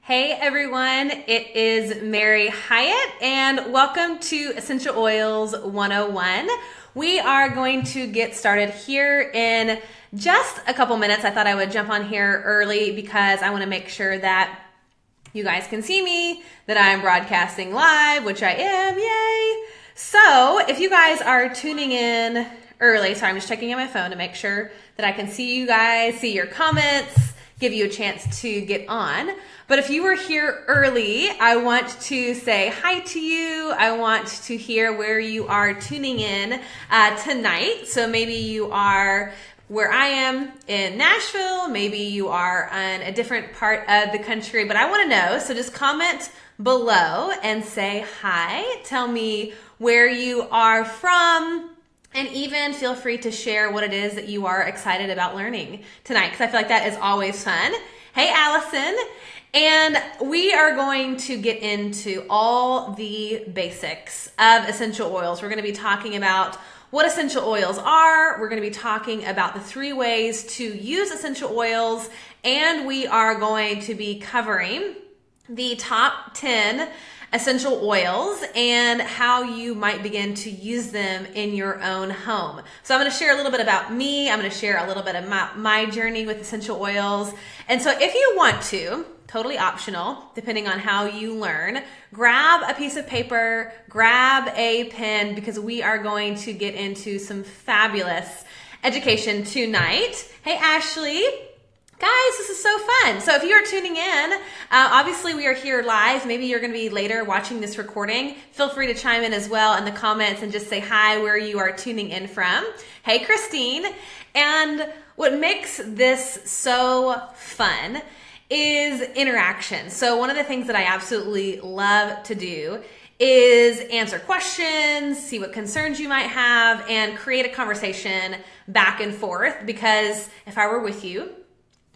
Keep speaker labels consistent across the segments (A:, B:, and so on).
A: Hey everyone, it is Mary Hyatt and welcome to Essential Oils 101. We are going to get started here in just a couple minutes. I thought I would jump on here early because I want to make sure that you guys can see me, that I'm broadcasting live, which I am, yay! So if you guys are tuning in early, sorry, I'm just checking on my phone to make sure that I can see you guys, see your comments, give you a chance to get on. But if you were here early, I want to say hi to you. I want to hear where you are tuning in tonight. So maybe you are where I am in Nashville. Maybe you are on a different part of the country, but I want to know. So just comment below and say hi. Tell me where you are from. And even feel free to share what it is that you are excited about learning tonight, because I feel like that is always fun. Hey, Allison. And we are going to get into all the basics of essential oils. We're going to be talking about what essential oils are. We're going to be talking about the 3 ways to use essential oils. And we are going to be covering the top 10 essential oils and how you might begin to use them in your own home. So I'm going to share a little bit about me. I'm going to share a little bit of my journey with essential oils. And so if you want to, totally optional, depending on how you learn, grab a piece of paper, grab a pen, because we are going to get into some fabulous education tonight. Hey, Ashley. Guys, this is so fun. So if you are tuning in, obviously we are here live. Maybe you're going to be later watching this recording. Feel free to chime in as well in the comments and just say hi where you are tuning in from. Hey, Christine. And what makes this so fun is interaction. So one of the things that I absolutely love to do is answer questions, see what concerns you might have, and create a conversation back and forth. Because if I were with you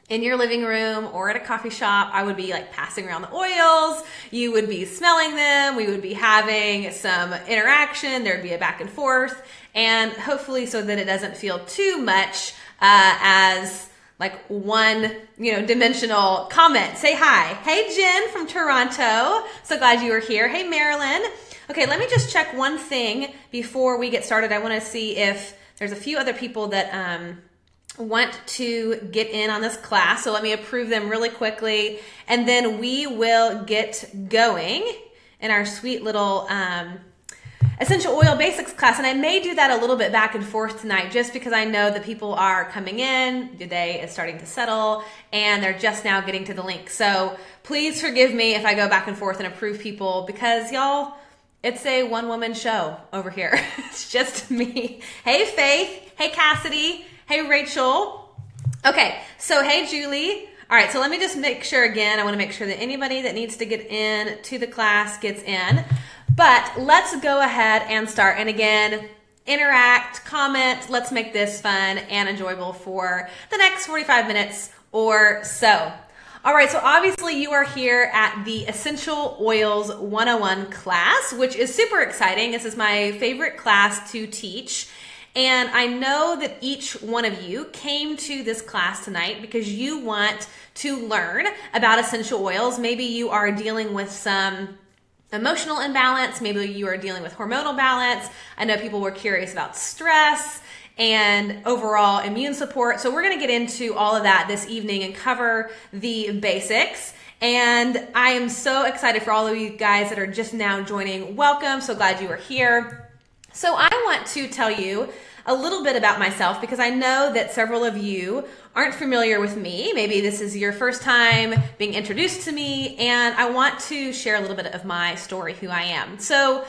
A: in your living room or at a coffee shop, I would be like passing around the oils. You would be smelling them. We would be having some interaction. There'd be a back and forth, and hopefully so that it doesn't feel too much as like one, dimensional comment. Say hi. Hey, Jen from Toronto. So glad you were here. Hey, Marilyn. Okay, let me just check one thing before we get started. I want to see if there's a few other people that want to get in on this class. So let me approve them really quickly, and then we will get going in our sweet little essential oil basics class. And I may do that a little bit back and forth tonight, just because I know that people are coming in, the day is starting to settle, and they're just now getting to the link. So please forgive me if I go back and forth and approve people, because y'all, it's a one-woman show over here. It's just me. Hey, Faith. Hey, Cassidy. Hey, Rachel. Okay, so hey, Julie. All right, so let me just make sure again. I want to make sure that anybody that needs to get in to the class gets in. But let's go ahead and start. And again, interact, comment. Let's make this fun and enjoyable for the next 45 minutes or so. All right, so obviously you are here at the Essential Oils 101 class, which is super exciting. This is my favorite class to teach. And I know that each one of you came to this class tonight because you want to learn about essential oils. Maybe you are dealing with some emotional imbalance. Maybe you are dealing with hormonal balance. I know people were curious about stress and overall immune support. So we're going to get into all of that this evening and cover the basics. And I am so excited for all of you guys that are just now joining. Welcome. So glad you are here. So I want to tell you a little bit about myself, because I know that several of you aren't familiar with me. Maybe this is your first time being introduced to me, and I want to share a little bit of my story, who I am. So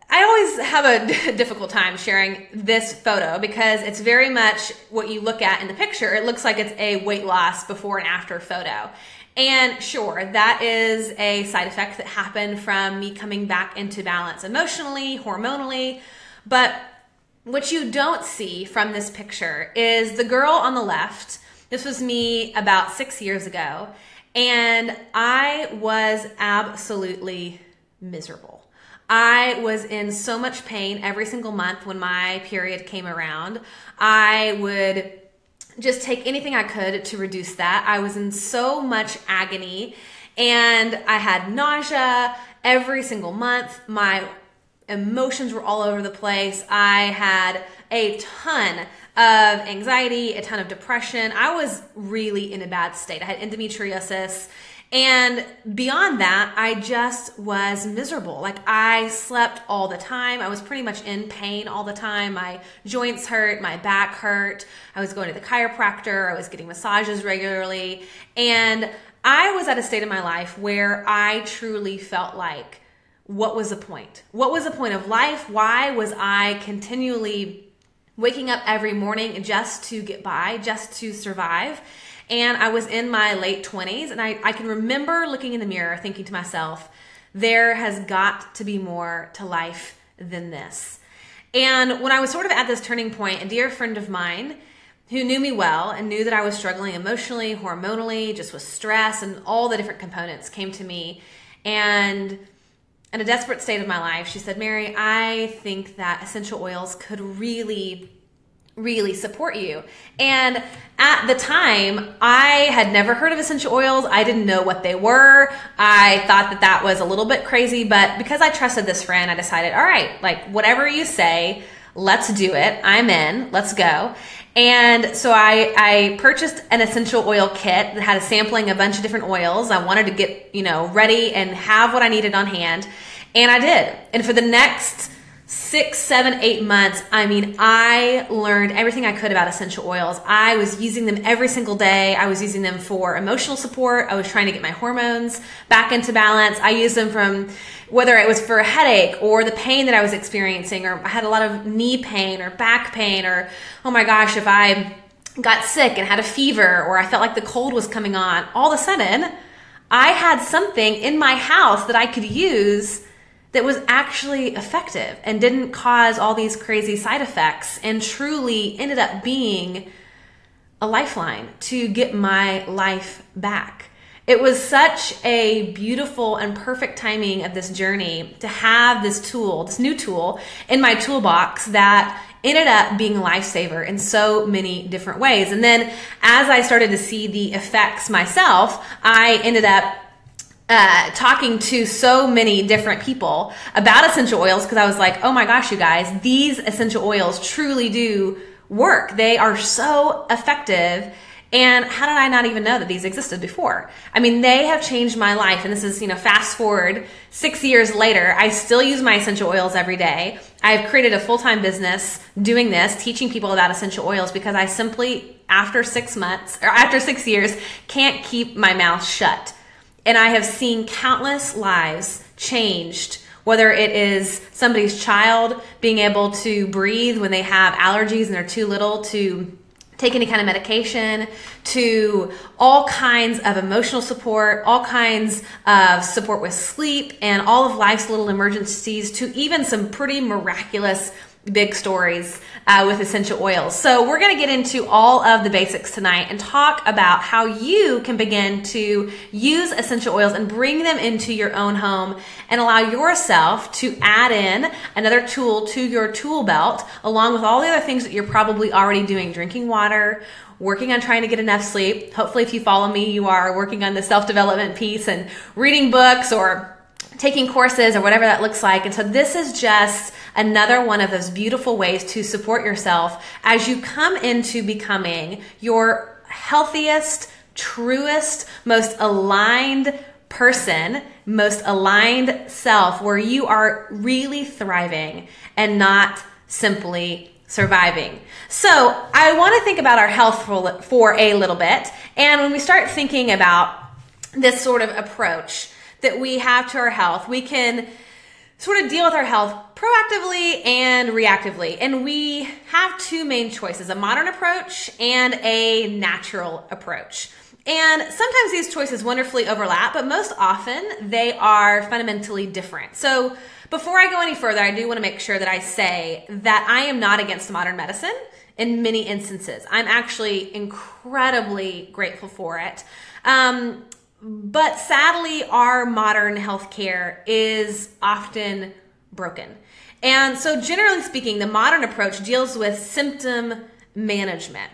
A: I always have a difficult time sharing this photo because it's very much what you look at in the picture. It looks like it's a weight loss before and after photo. And sure, that is a side effect that happened from me coming back into balance emotionally, hormonally. But what you don't see from this picture is the girl on the left. This was me about 6 years ago, and I was absolutely miserable. I was in so much pain every single month when my period came around. I would just take anything I could to reduce that. I was in so much agony, and I had nausea every single month. My emotions were all over the place. I had a ton of anxiety, a ton of depression. I was really in a bad state. I had endometriosis. And beyond that, I just was miserable. Like, I slept all the time. I was pretty much in pain all the time. My joints hurt, my back hurt. I was going to the chiropractor. I was getting massages regularly. And I was at a state in my life where I truly felt like, what was the point? What was the point of life? Why was I continually waking up every morning just to get by, just to survive? And I was in my late 20s, and I can remember looking in the mirror thinking to myself, there has got to be more to life than this. And when I was sort of at this turning point, a dear friend of mine who knew me well and knew that I was struggling emotionally, hormonally, just with stress and all the different components, came to me, and in a desperate state of my life, she said, Mary, I think that essential oils could really support you. And at the time, I had never heard of essential oils. I didn't know what they were. I thought that that was a little bit crazy, but because I trusted this friend, I decided, all right, like, whatever you say, let's do it. I'm in, let's go. And so I purchased an essential oil kit that had a sampling of a bunch of different oils. I wanted to get, ready and have what I needed on hand. And I did. And for the next 6, 7, 8 months, I learned everything I could about essential oils. I was using them every single day. I was using them for emotional support. I was trying to get my hormones back into balance. I used them from whether it was for a headache or the pain that I was experiencing, or I had a lot of knee pain or back pain, or, oh my gosh, if I got sick and had a fever, or I felt like the cold was coming on, all of a sudden, I had something in my house that I could use that was actually effective and didn't cause all these crazy side effects, and truly ended up being a lifeline to get my life back. It was such a beautiful and perfect timing of this journey to have this tool, this new tool in my toolbox that ended up being a lifesaver in so many different ways. And then as I started to see the effects myself, I ended up talking to so many different people about essential oils, because I was like, oh my gosh, you guys, these essential oils truly do work. They are so effective. And how did I not even know that these existed before? They have changed my life. And this is, fast forward 6 years later, I still use my essential oils every day. I've created a full-time business doing this, teaching people about essential oils, because I simply, after 6 years, can't keep my mouth shut. And I have seen countless lives changed, whether it is somebody's child being able to breathe when they have allergies and they're too little to take any kind of medication, to all kinds of emotional support, all kinds of support with sleep, and all of life's little emergencies, to even some pretty miraculous big stories with essential oils. So we're going to get into all of the basics tonight and talk about how you can begin to use essential oils and bring them into your own home and allow yourself to add in another tool to your tool belt, along with all the other things that you're probably already doing: drinking water, working on trying to get enough sleep. Hopefully, if you follow me, you are working on the self-development piece and reading books or taking courses or whatever that looks like. And so this is just another one of those beautiful ways to support yourself as you come into becoming your healthiest, truest, most aligned person, most aligned self, where you are really thriving and not simply surviving. So I want to think about our health for a little bit. And when we start thinking about this sort of approach that we have to our health, we can sort of deal with our health proactively and reactively. And we have two main choices: a modern approach and a natural approach. And sometimes these choices wonderfully overlap, but most often they are fundamentally different. So before I go any further, I do want to make sure that I say that I am not against modern medicine in many instances. I'm actually incredibly grateful for it. But sadly, our modern healthcare is often broken. And so generally speaking, the modern approach deals with symptom management.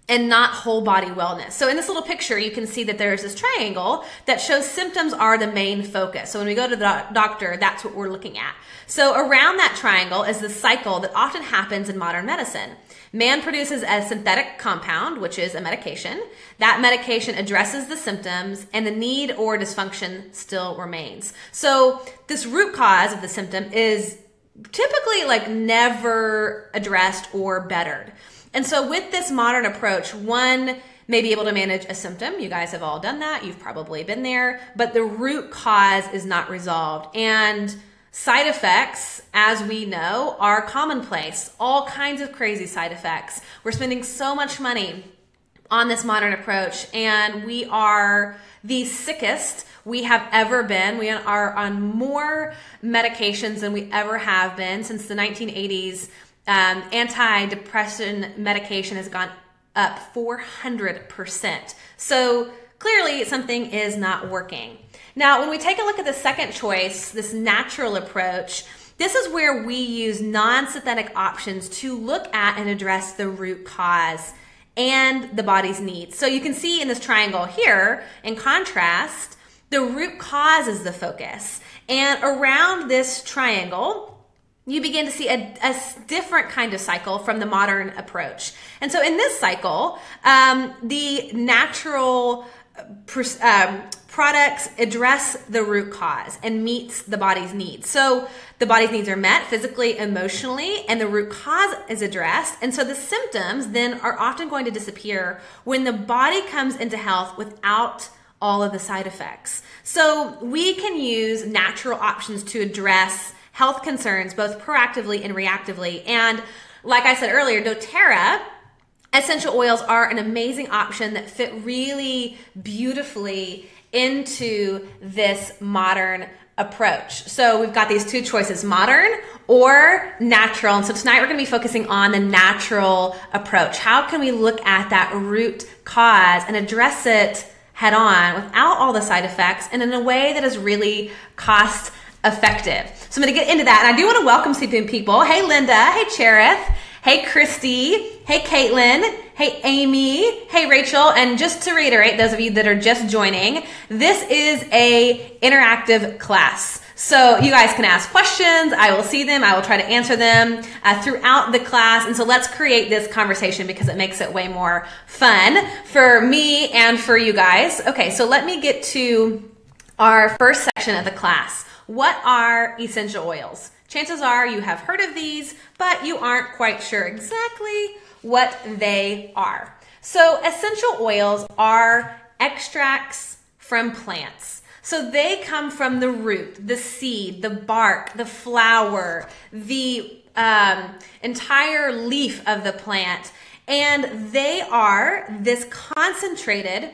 A: and not whole body wellness. So in this little picture, you can see that there's this triangle that shows symptoms are the main focus. So when we go to the doctor, that's what we're looking at. So around that triangle is the cycle that often happens in modern medicine. Man produces a synthetic compound, which is a medication. That medication addresses the symptoms, and the need or dysfunction still remains. So this root cause of the symptom is typically like never addressed or bettered. And so with this modern approach, one may be able to manage a symptom. You guys have all done that. You've probably been there, but the root cause is not resolved. And side effects, as we know, are commonplace. All kinds of crazy side effects. We're spending so much money on this modern approach, and we are the sickest we have ever been. We are on more medications than we ever have been since the 1980s. Antidepressant medication has gone up 400%. So clearly something is not working. Now, when we take a look at the second choice, this natural approach, this is where we use non-synthetic options to look at and address the root cause and the body's needs. So you can see in this triangle here, in contrast, the root cause is the focus. And around this triangle, you begin to see a different kind of cycle from the modern approach. And so in this cycle, the natural products address the root cause and meets the body's needs. So the body's needs are met physically, emotionally, and the root cause is addressed. And so the symptoms then are often going to disappear when the body comes into health without all of the side effects. So we can use natural options to address health concerns, both proactively and reactively. And like I said earlier, Doterra essential oils are an amazing option that fit really beautifully into this modern approach. So we've got these two choices, modern or natural. And so tonight we're going to be focusing on the natural approach. How can we look at that root cause and address it head on without all the side effects and in a way that is really cost effective? So I'm going to get into that. And I do want to welcome some people. Hey, Linda. Hey, Cherith. Hey, Christy. Hey, Caitlin. Hey, Amy. Hey, Rachel. And just to reiterate, those of you that are just joining, this is a interactive class. So you guys can ask questions. I will see them. I will try to answer them throughout the class. And so let's create this conversation because it makes it way more fun for me and for you guys. Okay, so let me get to our first section of the class. What are essential oils? Chances are you have heard of these, but you aren't quite sure exactly what they are. So essential oils are extracts from plants. So they come from the root, the seed, the bark, the flower, the entire leaf of the plant. And they are this concentrated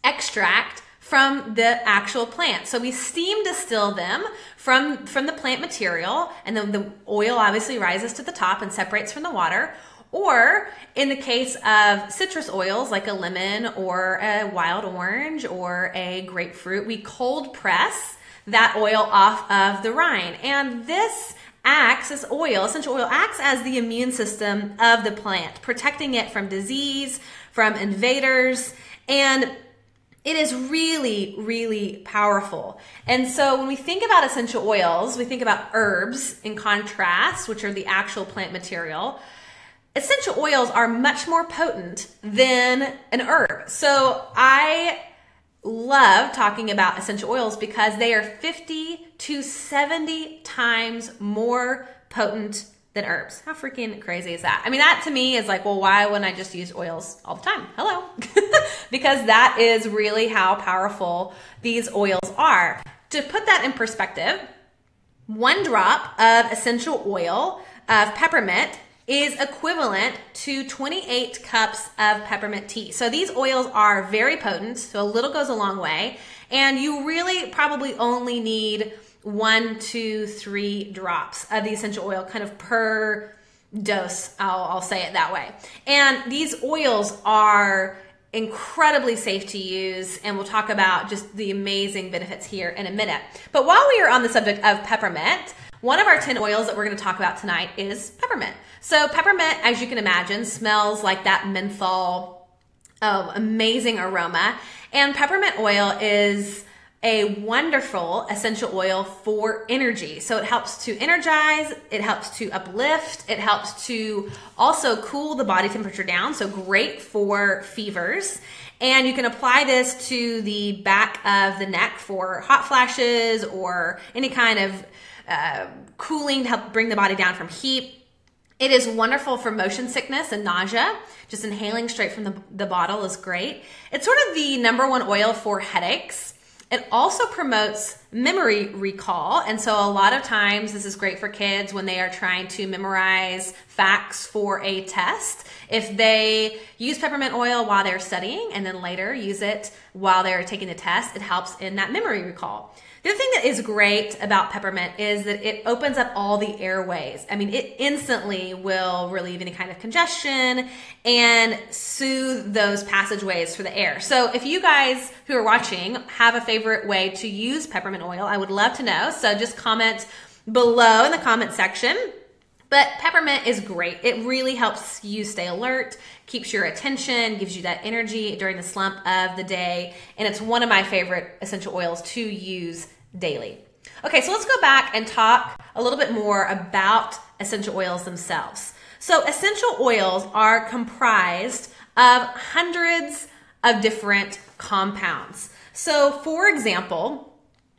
A: extract from the actual plant. So we steam distill them from the plant material, and then the oil obviously rises to the top and separates from the water. Or in the case of citrus oils like a lemon or a wild orange or a grapefruit, we cold press that oil off of the rind. And this essential oil acts as the immune system of the plant, protecting it from disease, from invaders, and it is really, really powerful. And so when we think about essential oils, we think about herbs in contrast, which are the actual plant material. Essential oils are much more potent than an herb. So I love talking about essential oils because they are 50 to 70 times more potent than herbs. How freaking crazy is that? I mean, that to me is like, well, why wouldn't I just use oils all the time? Hello. Because that is really how powerful these oils are. To put that in perspective, 1 drop of essential oil of peppermint is equivalent to 28 cups of peppermint tea. So these oils are very potent, so a little goes a long way. And you really probably only need 1, 2, 3 drops of the essential oil kind of per dose. I'll say it that way. And these oils are incredibly safe to use, and we'll talk about just the amazing benefits here in a minute. But while we are on the subject of peppermint, one of our 10 oils that we're going to talk about tonight is peppermint. So peppermint, as you can imagine, smells like that menthol, amazing aroma. And peppermint oil is a wonderful essential oil for energy. So it helps to energize, it helps to uplift, it helps to also cool the body temperature down. So great for fevers. And you can apply this to the back of the neck for hot flashes or any kind of cooling to help bring the body down from heat. It is wonderful for motion sickness and nausea. Just inhaling straight from the bottle is great. It's sort of the number one oil for headaches. It also promotes memory recall. And so a lot of times this is great for kids when they are trying to memorize facts for a test. If they use peppermint oil while they're studying and then later use it while they're taking the test, it helps in that memory recall. The other thing that is great about peppermint is that it opens up all the airways. I mean, it instantly will relieve any kind of congestion and soothe those passageways for the air. So if you guys who are watching have a favorite way to use peppermint oil, I would love to know. So just comment below in the comment section. But peppermint is great. It really helps you stay alert, keeps your attention, gives you that energy during the slump of the day. And it's one of my favorite essential oils to use daily. Okay, so let's go back and talk a little bit more about essential oils themselves. So essential oils are comprised of hundreds of different compounds. So for example,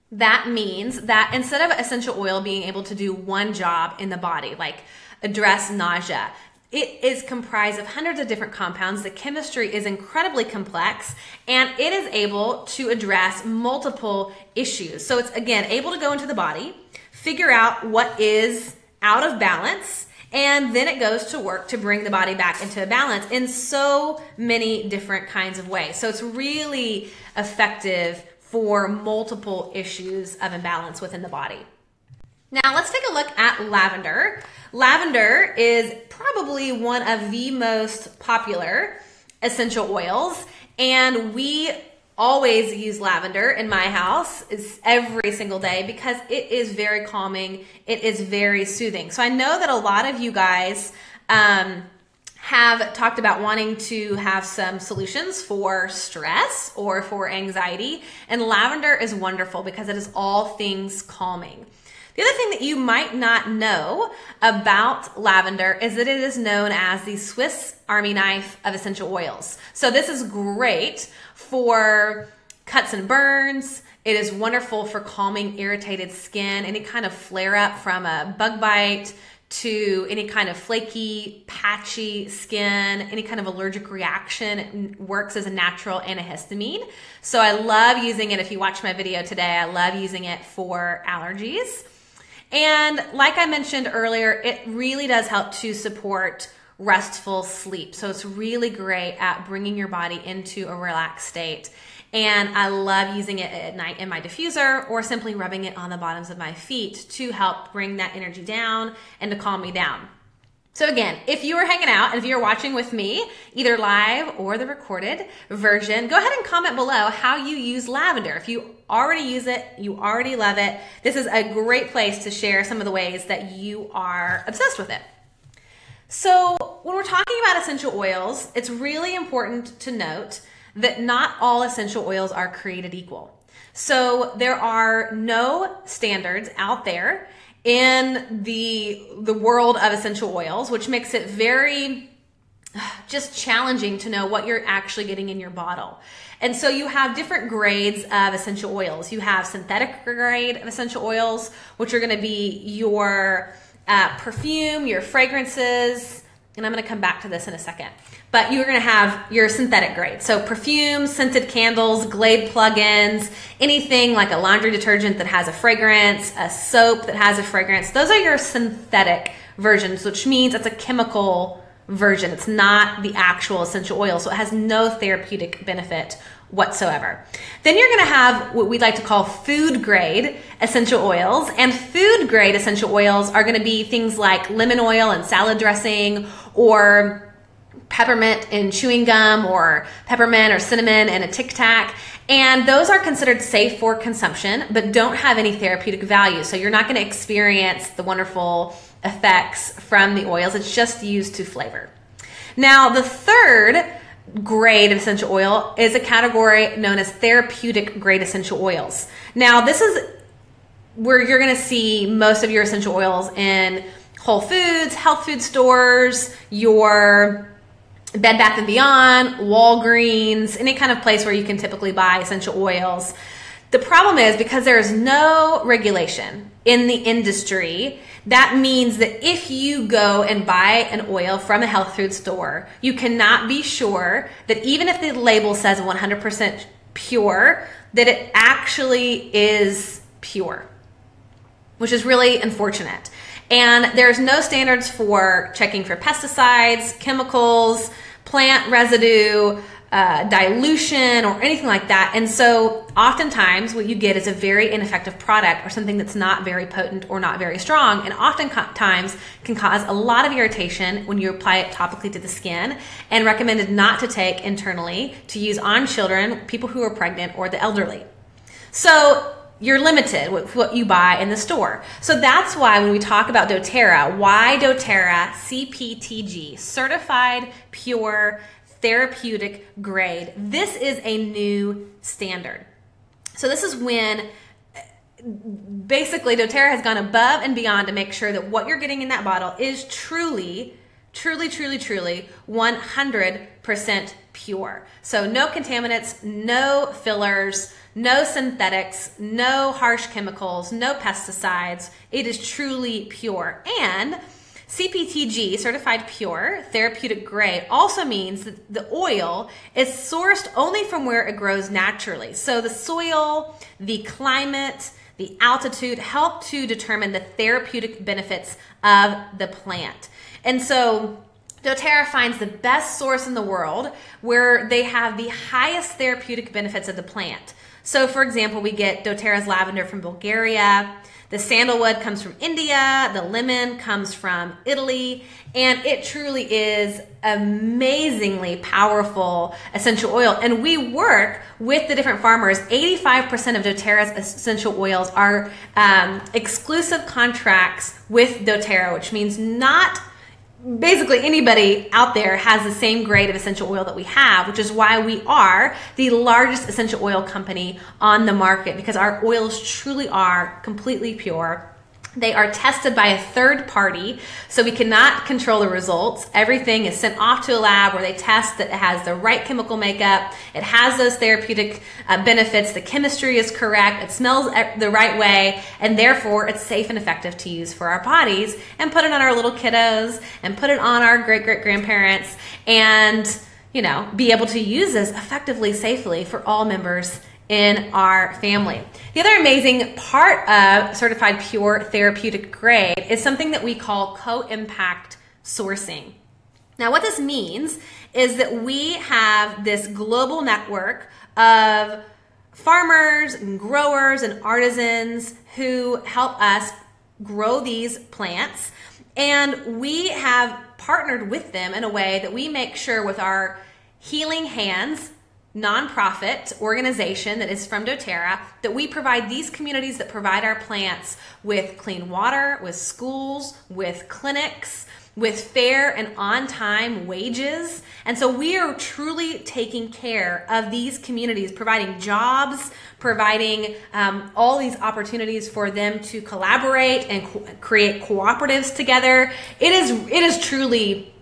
A: that means that instead of essential oil being able to do one job in the body, like address nausea, it is comprised of hundreds of different compounds. The chemistry is incredibly complex, and it is able to address multiple issues. So it's, again, able to go into the body, figure out what is out of balance, and then it goes to work to bring the body back into balance in so many different kinds of ways. So it's really effective for multiple issues of imbalance within the body. Now let's take a look at lavender. Lavender is probably one of the most popular essential oils, and we always use lavender in my house every single day because it is very calming. It is very soothing. So I know that a lot of you guys have talked about wanting to have some solutions for stress or for anxiety, and lavender is wonderful because it is all things calming. The other thing that you might not know about lavender is that it is known as the Swiss Army knife of essential oils. So this is great for cuts and burns. It is wonderful for calming irritated skin, any kind of flare up from a bug bite, to any kind of flaky, patchy skin, any kind of allergic reaction. It works as a natural antihistamine. So I love using it. If you watch my video today, I love using it for allergies. And like I mentioned earlier, it really does help to support restful sleep. So it's really great at bringing your body into a relaxed state. And I love using it at night in my diffuser or simply rubbing it on the bottoms of my feet to help bring that energy down and to calm me down. So again, if you are hanging out and if you're watching with me, either live or the recorded version, go ahead and comment below how you use lavender. If you already use it, you already love it, this is a great place to share some of the ways that you are obsessed with it. So when we're talking about essential oils, it's really important to note that not all essential oils are created equal. So there are no standards out there in the world of essential oils, which makes it very just challenging to know what you're actually getting in your bottle. And so you have different grades of essential oils. You have synthetic grade of essential oils, which are going to be your perfume, your fragrances, and I'm going to come back to this in a second. But you're going to have your synthetic grade. So perfumes, scented candles, Glade plugins, anything like a laundry detergent that has a fragrance, a soap that has a fragrance. Those are your synthetic versions, which means it's a chemical version. It's not the actual essential oil. So it has no therapeutic benefit whatsoever. Then you're going to have what we'd like to call food grade essential oils. And food grade essential oils are going to be things like lemon oil and salad dressing, or peppermint in chewing gum, or peppermint or cinnamon in a Tic Tac. And those are considered safe for consumption, but don't have any therapeutic value. So you're not going to experience the wonderful effects from the oils. It's just used to flavor. Now, the third grade of essential oil is a category known as therapeutic grade essential oils. Now, this is where you're going to see most of your essential oils in Whole Foods, health food stores, your Bed Bath & Beyond, Walgreens, any kind of place where you can typically buy essential oils. The problem is, because there is no regulation in the industry, that means that if you go and buy an oil from a health food store, you cannot be sure that even if the label says 100% pure, that it actually is pure, which is really unfortunate. And there's no standards for checking for pesticides, chemicals, plant residue, dilution, or anything like that. And so oftentimes what you get is a very ineffective product, or something that's not very potent or not very strong, and oftentimes can cause a lot of irritation when you apply it topically to the skin, and recommended not to take internally to use on children, people who are pregnant, or the elderly. So you're limited with what you buy in the store. So that's why when we talk about Doterra, why Doterra CPTG, Certified Pure Therapeutic Grade. This is a new standard. So this is when basically Doterra has gone above and beyond to make sure that what you're getting in that bottle is truly 100% pure. So no contaminants, no fillers, no synthetics, no harsh chemicals, no pesticides. It is truly pure. And CPTG, Certified Pure Therapeutic Grade, also means that the oil is sourced only from where it grows naturally. So the soil, the climate, the altitude help to determine the therapeutic benefits of the plant. And so Doterra finds the best source in the world where they have the highest therapeutic benefits of the plant. So for example, we get Doterra's lavender from Bulgaria, the sandalwood comes from India, the lemon comes from Italy, and it truly is amazingly powerful essential oil. And we work with the different farmers. 85% of Doterra's essential oils are exclusive contracts with Doterra, which means not basically anybody out there has the same grade of essential oil that we have, which is why we are the largest essential oil company on the market, because our oils truly are completely pure. They are tested by a third party, so we cannot control the results. Everything is sent off to a lab where they test that it has the right chemical makeup, it has those therapeutic benefits, the chemistry is correct, it smells the right way, and therefore it's safe and effective to use for our bodies, and put it on our little kiddos, and put it on our great-great-grandparents, and be able to use this effectively, safely for all members in our family. The other amazing part of Certified Pure Therapeutic Grade is something that we call co-impact sourcing. Now, what this means is that we have this global network of farmers and growers and artisans who help us grow these plants, and we have partnered with them in a way that we make sure with our Healing Hands nonprofit organization that is from Doterra, that we provide these communities that provide our plants with clean water, with schools, with clinics, with fair and on-time wages. And so we are truly taking care of these communities, providing jobs, providing all these opportunities for them to collaborate and create cooperatives together. It is truly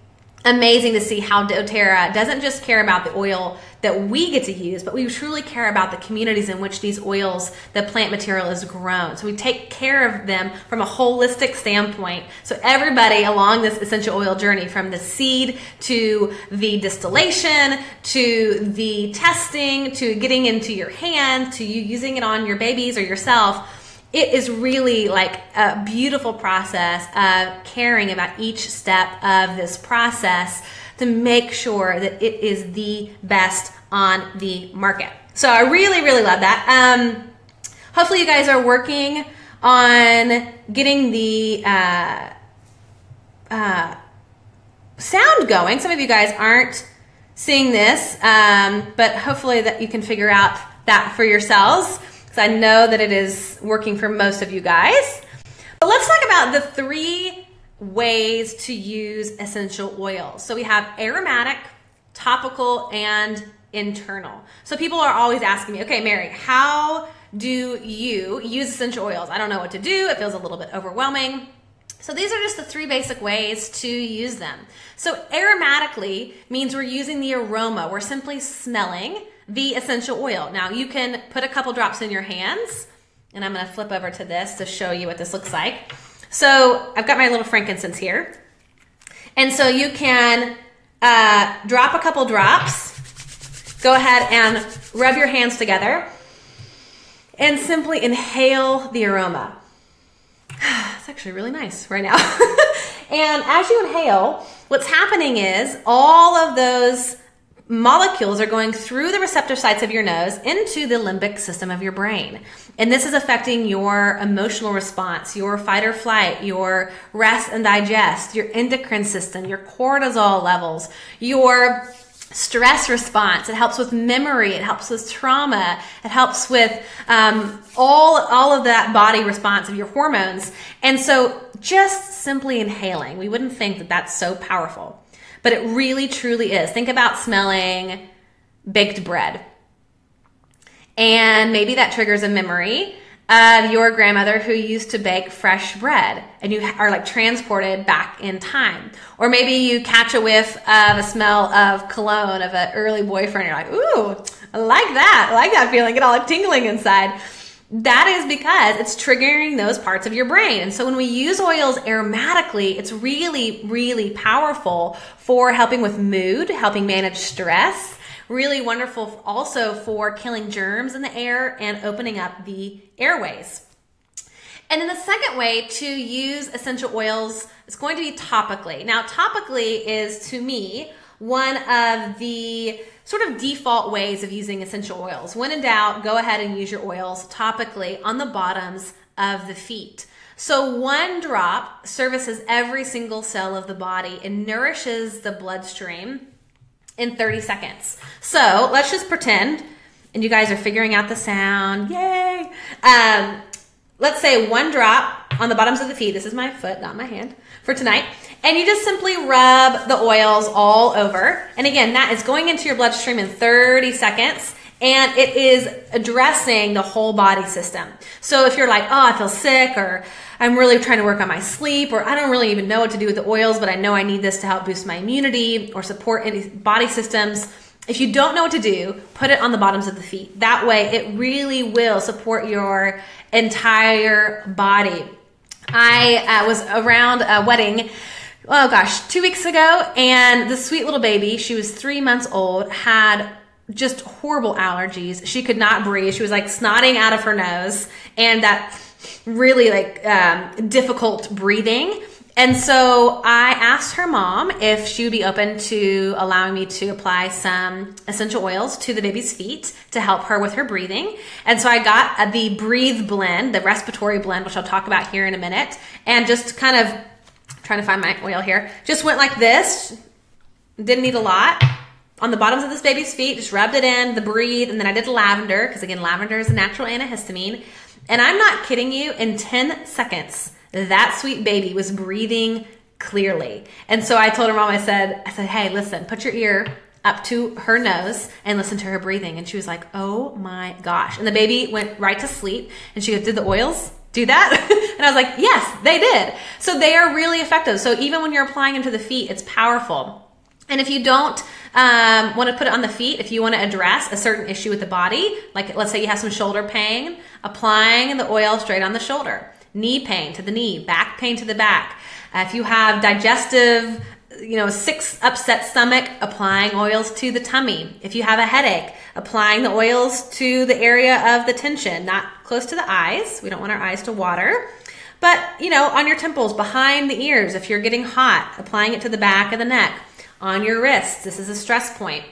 A: amazing to see how Doterra doesn't just care about the oil that we get to use, but we truly care about the communities in which these oils, the plant material, is grown. So we take care of them from a holistic standpoint. So everybody along this essential oil journey, from the seed to the distillation to the testing to getting into your hand to you using it on your babies or yourself, it is really like a beautiful process of caring about each step of this process to make sure that it is the best on the market. So I really, really love that. Hopefully you guys are working on getting the sound going. Some of you guys aren't seeing this, but hopefully that you can figure out that for yourselves, because I know that it is working for most of you guys. But let's talk about the 3 ways to use essential oils. So we have aromatic, topical, and internal. So people are always asking me, okay, Mary, how do you use essential oils? I don't know what to do. It feels a little bit overwhelming. So these are just the 3 basic ways to use them. So aromatically means we're using the aroma. We're simply smelling the essential oil. Now you can put a couple drops in your hands, and I'm going to flip over to this to show you what this looks like. So I've got my little frankincense here. And so you can drop a couple drops, go ahead and rub your hands together, and simply inhale the aroma. It's actually really nice right now. And as you inhale, what's happening is all of those molecules are going through the receptor sites of your nose into the limbic system of your brain. And this is affecting your emotional response, your fight or flight, your rest and digest, your endocrine system, your cortisol levels, your stress response. It helps with memory. It helps with trauma. It helps with all of that body response of your hormones. And so just simply inhaling, we wouldn't think that that's so powerful, but it really truly is. Think about smelling baked bread. And maybe that triggers a memory of your grandmother who used to bake fresh bread, and you are like transported back in time. Or maybe you catch a whiff of a smell of cologne of an early boyfriend. You're like, ooh, I like that. I like that feeling. Get all like tingling inside. That is because it's triggering those parts of your brain. And so when we use oils aromatically, it's really, really powerful for helping with mood, helping manage stress. Really wonderful also for killing germs in the air and opening up the airways. And then the second way to use essential oils is going to be topically. Now, topically is, to me, one of the sort of default ways of using essential oils. When in doubt, go ahead and use your oils topically on the bottoms of the feet. So 1 drop services every single cell of the body and nourishes the bloodstream in 30 seconds. So let's just pretend, and you guys are figuring out the sound. Yay! Let's say 1 drop on the bottoms of the feet. This is my foot, not my hand, for tonight. And you just simply rub the oils all over. And again, that is going into your bloodstream in 30 seconds. And it is addressing the whole body system. So if you're like, oh, I feel sick, or I'm really trying to work on my sleep, or I don't really even know what to do with the oils, but I know I need this to help boost my immunity or support any body systems. If you don't know what to do, put it on the bottoms of the feet. That way it really will support your entire body. I was around a wedding, 2 weeks ago, and the sweet little baby, she was 3 months old, had just horrible allergies. She could not breathe. She was like snotting out of her nose, and that really difficult breathing. And so I asked her mom if she would be open to allowing me to apply some essential oils to the baby's feet to help her with her breathing. And so I got the Breathe blend, the respiratory blend, which I'll talk about here in a minute, and just kind of trying to find my oil here. Just went like this. Didn't need a lot. On the bottoms of this baby's feet, just rubbed it in, the Breathe, and then I did lavender, because again, lavender is a natural antihistamine. And I'm not kidding you, in 10 seconds, that sweet baby was breathing clearly. And so I told her mom, I said, hey, listen, put your ear up to her nose and listen to her breathing. And she was like, oh my gosh. And the baby went right to sleep. And she goes, did the oils do that? And I was like, yes, they did. So they are really effective. So even when you're applying them to the feet, it's powerful. And if you don't want to put it on the feet, if you want to address a certain issue with the body, like let's say you have some shoulder pain, applying the oil straight on the shoulder. Knee pain to the knee, back pain to the back. If you have digestive, sick, upset stomach, applying oils to the tummy. If you have a headache, applying the oils to the area of the tension, not close to the eyes. We don't want our eyes to water. But, on your temples, behind the ears, if you're getting hot, applying it to the back of the neck. On your wrists, this is a stress point.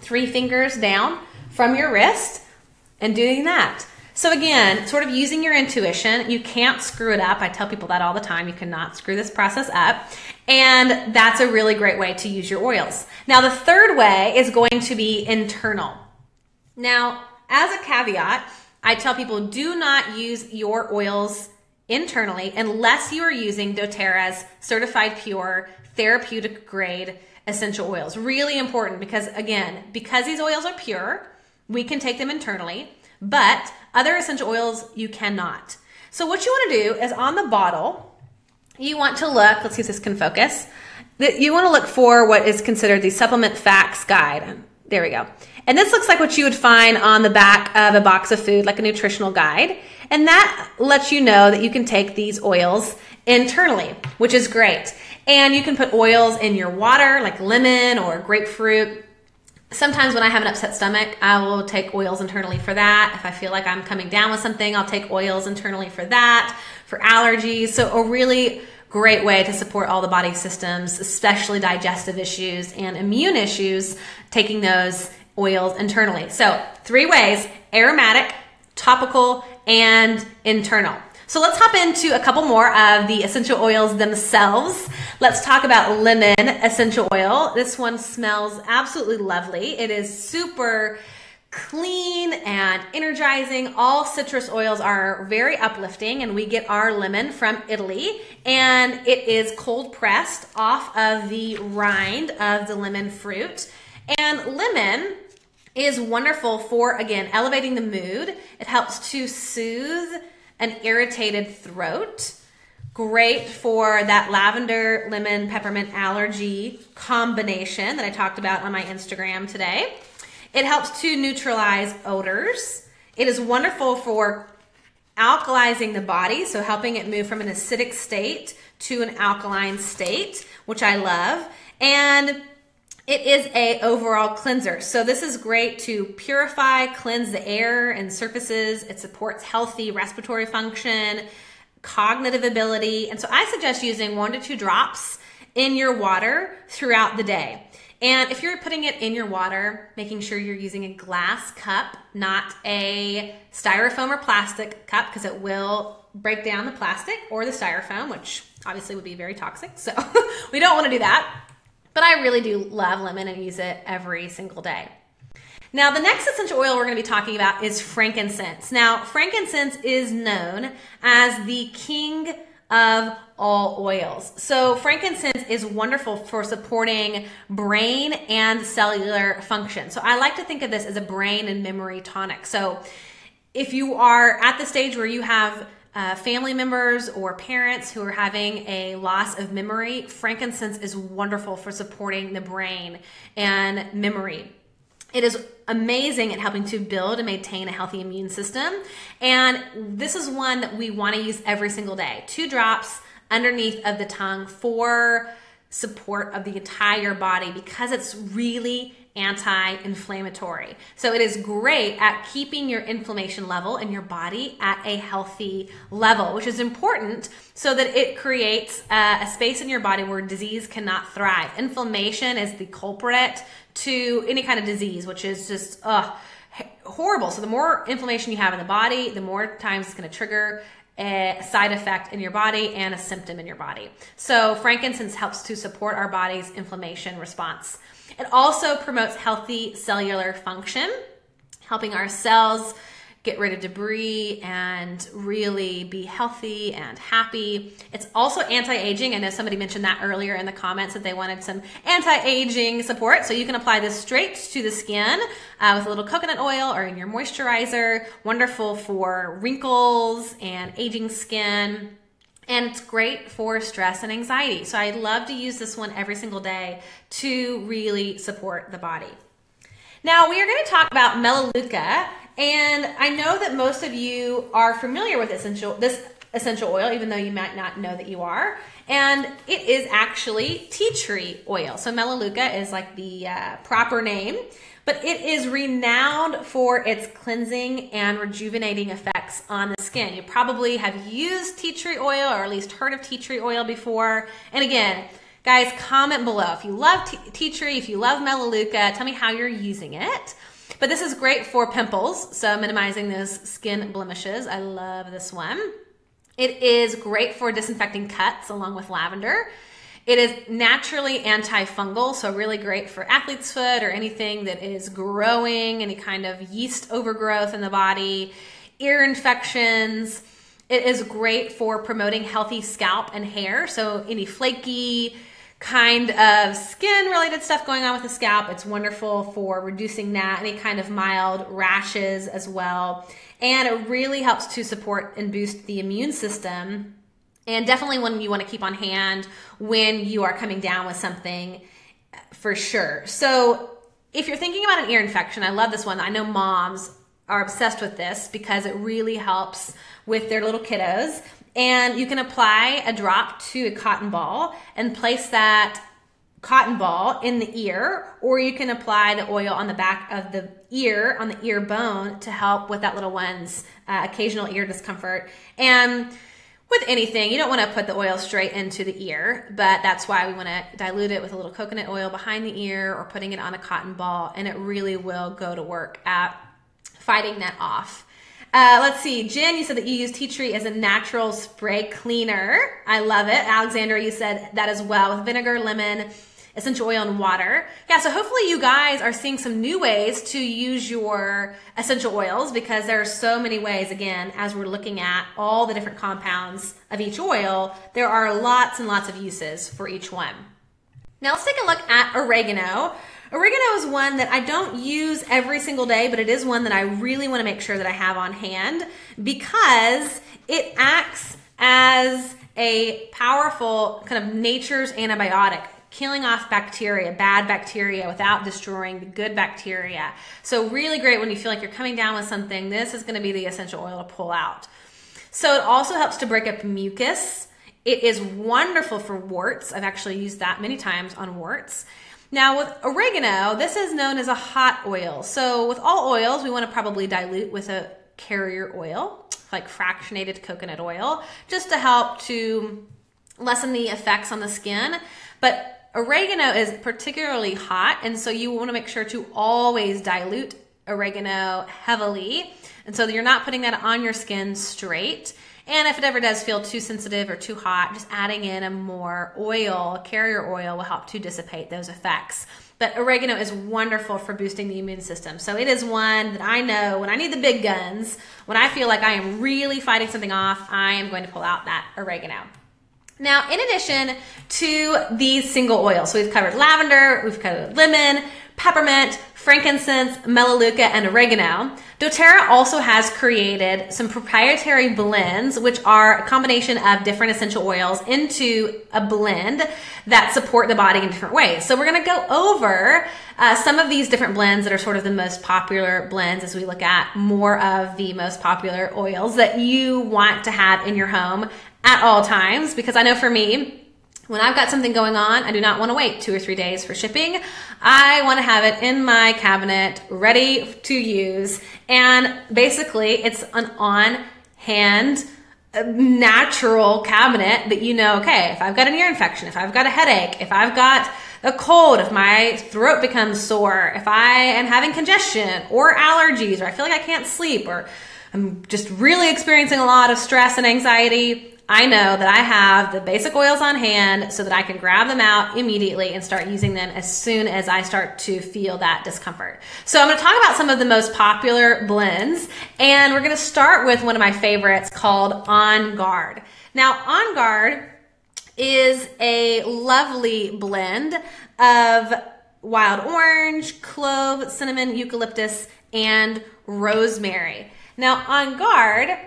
A: 3 fingers down from your wrist and doing that. So again, sort of using your intuition, you can't screw it up. I tell people that all the time. You cannot screw this process up. And that's a really great way to use your oils. Now, the third way is going to be internal. Now, as a caveat, I tell people do not use your oils internally unless you are using Doterra's certified pure therapeutic grade essential oils. Really important because, again, because these oils are pure, we can take them internally, but other essential oils you cannot. So what you want to do is on the bottle, you want to look, let's see if this can focus, you want to look for what is considered the supplement facts guide. There we go. And this looks like what you would find on the back of a box of food, like a nutritional guide. And that lets you know that you can take these oils internally, which is great. And you can put oils in your water, like lemon or grapefruit. Sometimes when I have an upset stomach, I will take oils internally for that. If I feel like I'm coming down with something, I'll take oils internally for that, for allergies. So a really great way to support all the body systems, especially digestive issues and immune issues, taking those oils internally. So 3 ways: aromatic, topical, and internal. So let's hop into a couple more of the essential oils themselves. Let's talk about lemon essential oil. This one smells absolutely lovely. It is super clean and energizing. All citrus oils are very uplifting, and we get our lemon from Italy, and it is cold pressed off of the rind of the lemon fruit. And lemon is wonderful for, again, elevating the mood. It helps to soothe an irritated throat. Great for that lavender, lemon, peppermint allergy combination that I talked about on my Instagram today. It helps to neutralize odors. It is wonderful for alkalizing the body, so helping it move from an acidic state to an alkaline state, which I love. And it is a overall cleanser. So this is great to purify, cleanse the air and surfaces. It supports healthy respiratory function, cognitive ability. And so I suggest using 1 to 2 drops in your water throughout the day. And if you're putting it in your water, making sure you're using a glass cup, not a styrofoam or plastic cup, because it will break down the plastic or the styrofoam, which obviously would be very toxic. So we don't want to do that. But I really do love lemon and use it every single day. Now, the next essential oil we're going to be talking about is frankincense. Now, frankincense is known as the king of all oils. So frankincense is wonderful for supporting brain and cellular function. So I like to think of this as a brain and memory tonic. So if you are at the stage where you have family members or parents who are having a loss of memory, frankincense is wonderful for supporting the brain and memory. It is amazing at helping to build and maintain a healthy immune system. And this is one that we want to use every single day. 2 drops underneath of the tongue for support of the entire body because it's really anti-inflammatory. So it is great at keeping your inflammation level in your body at a healthy level, which is important so that it creates a space in your body where disease cannot thrive. Inflammation is the culprit to any kind of disease, which is just horrible. So the more inflammation you have in the body, the more times it's going to trigger a side effect in your body and a symptom in your body. So frankincense helps to support our body's inflammation response. It also promotes healthy cellular function, helping our cells get rid of debris and really be healthy and happy. It's also anti-aging. I know somebody mentioned that earlier in the comments that they wanted some anti-aging support. So you can apply this straight to the skin with a little coconut oil or in your moisturizer. Wonderful for wrinkles and aging skin. And it's great for stress and anxiety. So I love to use this one every single day to really support the body. Now we are going to talk about Melaleuca. And I know that most of you are familiar with this essential oil, even though you might not know that you are. And it is actually tea tree oil. So Melaleuca is like the proper name, but it is renowned for its cleansing and rejuvenating effects on the skin. You probably have used tea tree oil or at least heard of tea tree oil before. And again, guys, comment below. If you love tea tree, if you love Melaleuca, tell me how you're using it. But this is great for pimples, so minimizing those skin blemishes. I love this one. It is great for disinfecting cuts along with lavender. It is naturally antifungal, so really great for athlete's foot or anything that is growing, any kind of yeast overgrowth in the body, ear infections. It is great for promoting healthy scalp and hair, so any flaky kind of skin related stuff going on with the scalp, it's wonderful for reducing that, any kind of mild rashes as well. And it really helps to support and boost the immune system, and definitely one you want to keep on hand when you are coming down with something for sure. So if you're thinking about an ear infection, I love this one. I know moms are obsessed with this because it really helps with their little kiddos. And you can apply a drop to a cotton ball and place that cotton ball in the ear, or you can apply the oil on the back of the ear, on the ear bone, to help with that little one's occasional ear discomfort. And with anything, you don't want to put the oil straight into the ear, but that's why we want to dilute it with a little coconut oil behind the ear or putting it on a cotton ball, and it really will go to work at fighting that off. Let's see, Jen, you said that you use tea tree as a natural spray cleaner. I love it. Alexandra, you said that as well, with vinegar, lemon, essential oil, and water. Yeah, so hopefully you guys are seeing some new ways to use your essential oils, because there are so many ways, again, as we're looking at all the different compounds of each oil, there are lots and lots of uses for each one. Now let's take a look at oregano. Oregano is one that I don't use every single day, but it is one that I really want to make sure that I have on hand, because it acts as a powerful kind of nature's antibiotic, killing off bacteria, bad bacteria, without destroying the good bacteria. So really great when you feel like you're coming down with something. This is going to be the essential oil to pull out. So it also helps to break up mucus. It is wonderful for warts. I've actually used that many times on warts. Now with oregano, this is known as a hot oil. So with all oils, we want to probably dilute with a carrier oil, like fractionated coconut oil, just to help to lessen the effects on the skin. But oregano is particularly hot, and so you want to make sure to always dilute oregano heavily, and so that you're not putting that on your skin straight. And if it ever does feel too sensitive or too hot, just adding in a more oil, carrier oil, will help to dissipate those effects. But oregano is wonderful for boosting the immune system. So it is one that I know when I need the big guns, when I feel like I am really fighting something off, I am going to pull out that oregano. Now, in addition to these single oils, so we've covered lavender, we've covered lemon, peppermint, frankincense, melaleuca, and oregano. Doterra also has created some proprietary blends, which are a combination of different essential oils into a blend that support the body in different ways. So we're going to go over some of these different blends that are sort of the most popular blends as we look at more of the most popular oils that you want to have in your home at all times. Because I know for me, when I've got something going on, I do not want to wait 2 or 3 days for shipping. I want to have it in my cabinet ready to use. And basically, it's an on-hand, natural cabinet that you know, okay, if I've got an ear infection, if I've got a headache, if I've got a cold, if my throat becomes sore, if I am having congestion or allergies, or I feel like I can't sleep, or I'm just really experiencing a lot of stress and anxiety, I know that I have the basic oils on hand so that I can grab them out immediately and start using them as soon as I start to feel that discomfort. So I'm going to talk about some of the most popular blends, and we're going to start with one of my favorites called On Guard. Now, On Guard is a lovely blend of wild orange, clove, cinnamon, eucalyptus, and rosemary. Now, On Guard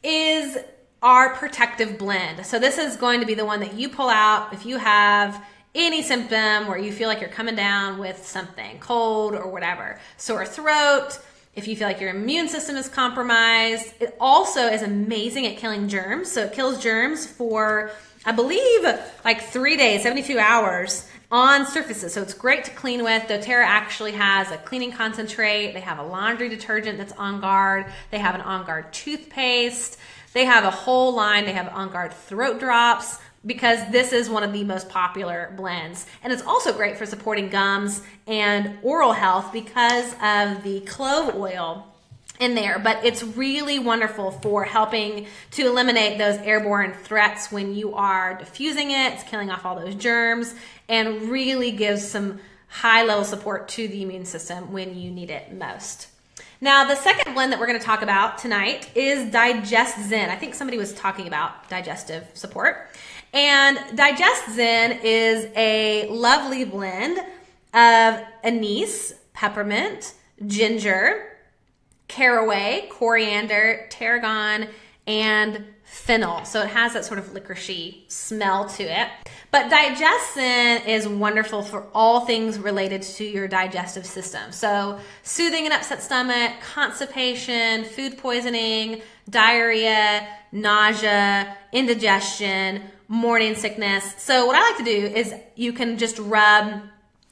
A: is our protective blend. So this is going to be the one that you pull out if you have any symptom where you feel like you're coming down with something, cold or whatever, sore throat, if you feel like your immune system is compromised. It also is amazing at killing germs. So it kills germs for I believe, like 3 days, 72 hours on surfaces. So it's great to clean with. Doterra actually has a cleaning concentrate. They have a laundry detergent that's On Guard. They have an On Guard toothpaste. They have a whole line. They have On Guard throat drops, because this is one of the most popular blends. And it's also great for supporting gums and oral health because of the clove oil in there. But it's really wonderful for helping to eliminate those airborne threats when you are diffusing it. It's killing off all those germs and really gives some high level support to the immune system when you need it most. Now, the second blend that we're going to talk about tonight is Digest Zen. I think somebody was talking about digestive support. And Digest Zen is a lovely blend of anise, peppermint, ginger, caraway, coriander, tarragon, and fennel. So it has that sort of licoricey smell to it. But Digest Zen is wonderful for all things related to your digestive system. So soothing an upset stomach, constipation, food poisoning, diarrhea, nausea, indigestion, morning sickness. So what I like to do is you can just rub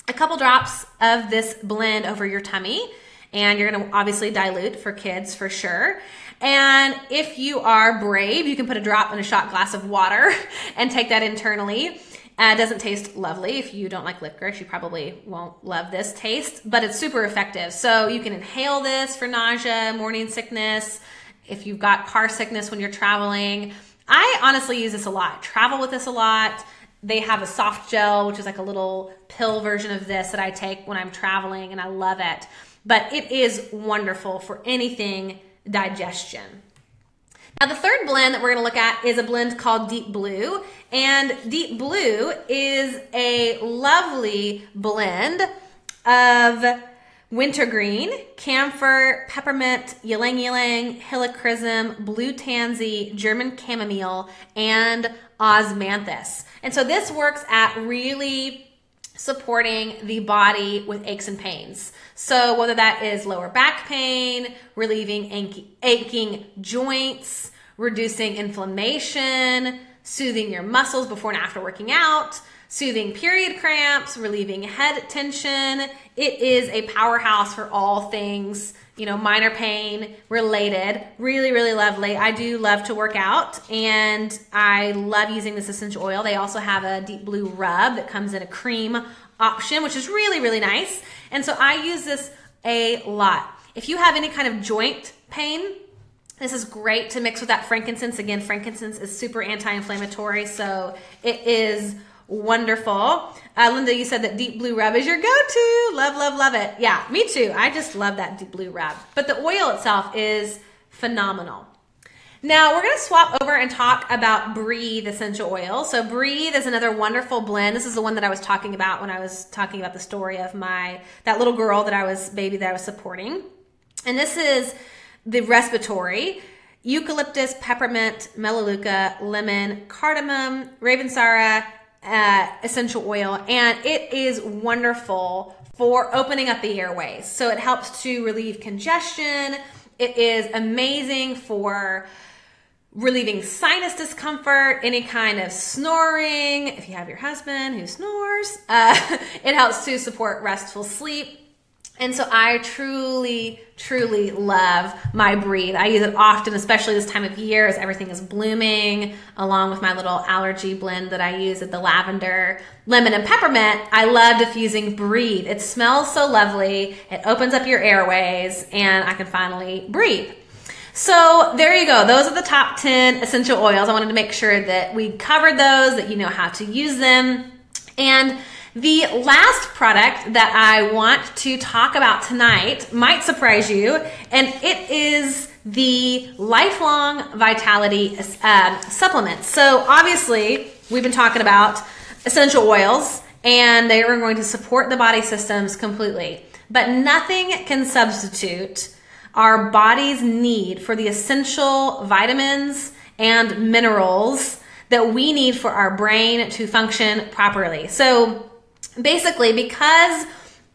A: a couple drops of this blend over your tummy, and you're going to obviously dilute for kids for sure. And if you are brave, you can put a drop in a shot glass of water and take that internally. It doesn't taste lovely. If you don't like licorice, you probably won't love this taste, but it's super effective. So you can inhale this for nausea, morning sickness, if you've got car sickness when you're traveling. I honestly use this a lot. I travel with this a lot. They have a soft gel, which is like a little pill version of this that I take when I'm traveling, and I love it. But it is wonderful for anything digestion. Now, the third blend that we're going to look at is a blend called Deep Blue. And Deep Blue is a lovely blend of wintergreen, camphor, peppermint, ylang ylang, helichrysum, blue tansy, German chamomile, and osmanthus. And so this works at really supporting the body with aches and pains. So whether that is lower back pain, relieving aching joints, reducing inflammation, soothing your muscles before and after working out, soothing period cramps, relieving head tension. It is a powerhouse for all things, minor pain related. Really, really lovely. I do love to work out, and I love using this essential oil. They also have a Deep Blue rub that comes in a cream option, which is really, really nice. And so I use this a lot. If you have any kind of joint pain, this is great to mix with that frankincense. Again, frankincense is super anti-inflammatory, so it is wonderful. Linda, you said that Deep Blue rub is your go-to. Love, love, love it. Yeah, me too. I just love that Deep Blue rub. But the oil itself is phenomenal. Now we're going to swap over and talk about Breathe essential oil. So Breathe is another wonderful blend. This is the one that I was talking about when I was talking about the story of that little girl that I was supporting. And this is the respiratory: eucalyptus, peppermint, melaleuca, lemon, cardamom, ravensara, essential oil. And it is wonderful for opening up the airways. So it helps to relieve congestion. It is amazing for relieving sinus discomfort, any kind of snoring. If you have your husband who snores, it helps to support restful sleep. And so I truly, truly love my Breathe. I use it often, especially this time of year as everything is blooming, along with my little allergy blend that I use at the lavender, lemon, and peppermint. I love diffusing Breathe. It smells so lovely. It opens up your airways, and I can finally breathe. So there you go. Those are the top 10 essential oils. I wanted to make sure that we covered those, that you know how to use them. And the last product that I want to talk about tonight might surprise you, and it is the Lifelong Vitality supplements. So obviously, we've been talking about essential oils, and they are going to support the body systems completely. But nothing can substitute our body's need for the essential vitamins and minerals that we need for our brain to function properly. So basically, because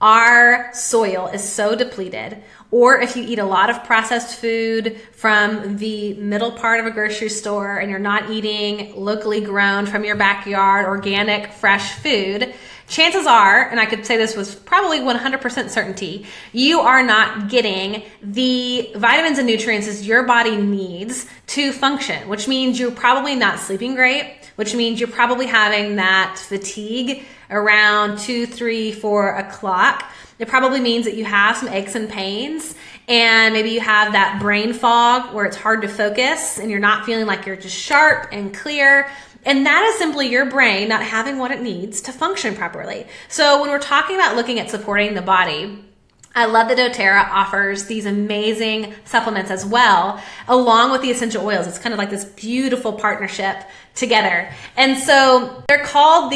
A: our soil is so depleted, or if you eat a lot of processed food from the middle part of a grocery store and you're not eating locally grown from your backyard, organic, fresh food, chances are, and I could say this with probably 100% certainty, you are not getting the vitamins and nutrients your body needs to function, which means you're probably not sleeping great, which means you're probably having that fatigue around 2, 3, 4 o'clock. It probably means that you have some aches and pains, and maybe you have that brain fog where it's hard to focus and you're not feeling like you're just sharp and clear. And that is simply your brain not having what it needs to function properly. So when we're talking about looking at supporting the body, I love that Doterra offers these amazing supplements as well, along with the essential oils. It's kind of like this beautiful partnership together. And so they're called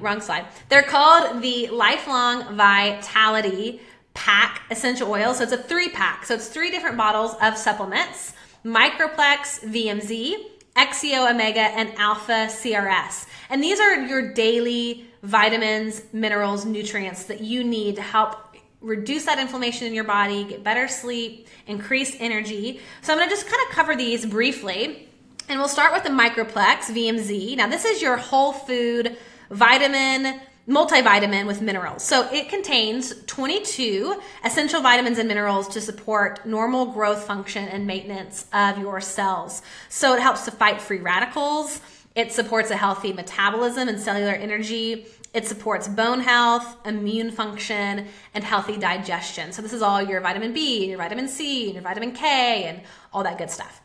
A: wrong slide. They're called the Lifelong Vitality Pack Essential Oil. So it's a 3-pack. So it's 3 different bottles of supplements: Microplex VMZ, XEO Omega, and Alpha CRS. And these are your daily vitamins, minerals, nutrients that you need to help reduce that inflammation in your body, get better sleep, increased energy. So I'm going to just kind of cover these briefly. And we'll start with the Microplex VMZ. Now this is your whole food vitamin, multivitamin with minerals. So it contains 22 essential vitamins and minerals to support normal growth function and maintenance of your cells. So it helps to fight free radicals. It supports a healthy metabolism and cellular energy. It supports bone health, immune function, and healthy digestion. So this is all your vitamin B, and your vitamin C, and your vitamin K, and all that good stuff.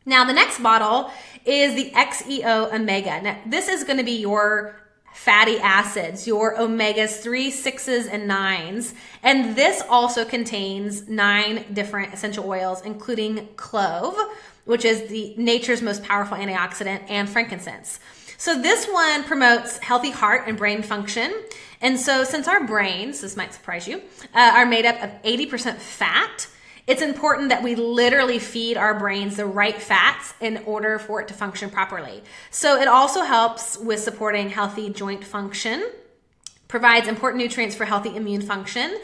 A: Now the next bottle is the XEO Omega. Now this is going to be your fatty acids, your omegas 3, 6s, and 9s. And this also contains 9 different essential oils, including clove, which is the nature's most powerful antioxidant, and frankincense. So this one promotes healthy heart and brain function. And so since our brains, this might surprise you, are made up of 80% fat, it's important that we literally feed our brains the right fats in order for it to function properly. So it also helps with supporting healthy joint function, provides important nutrients for healthy immune function,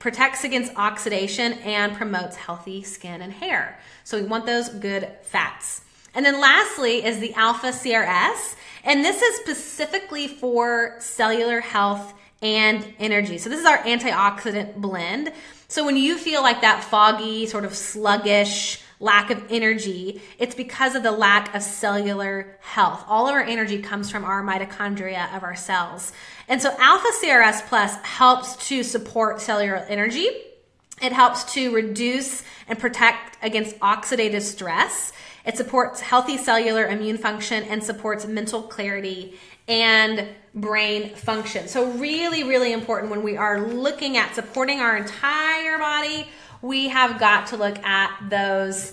A: protects against oxidation, and promotes healthy skin and hair. So we want those good fats. And then lastly is the Alpha CRS, and this is specifically for cellular health and energy. So this is our antioxidant blend. So when you feel like that foggy, sort of sluggish lack of energy, it's because of the lack of cellular health. All of our energy comes from our mitochondria of our cells. And so Alpha CRS Plus helps to support cellular energy. It helps to reduce and protect against oxidative stress. It supports healthy cellular immune function and supports mental clarity and brain function. So really, really important when we are looking at supporting our entire body, we have got to look at those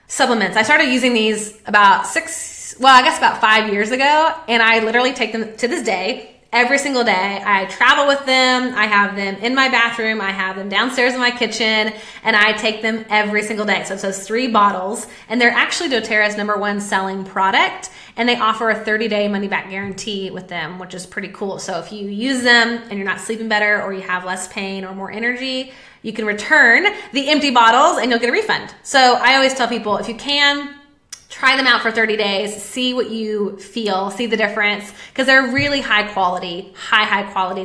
A: supplements. I started using these about 5 years ago, and I literally take them to this day. Every single day. I travel with them. I have them in my bathroom. I have them downstairs in my kitchen, and I take them every single day. So it says 3 bottles, and they're actually Doterra's #1 selling product, and they offer a 30-day money-back guarantee with them, which is pretty cool. So if you use them and you're not sleeping better, or you have less pain or more energy, you can return the empty bottles and you'll get a refund. So I always tell people, if you can, try them out for 30 days, see what you feel, see the difference, because they're really high quality.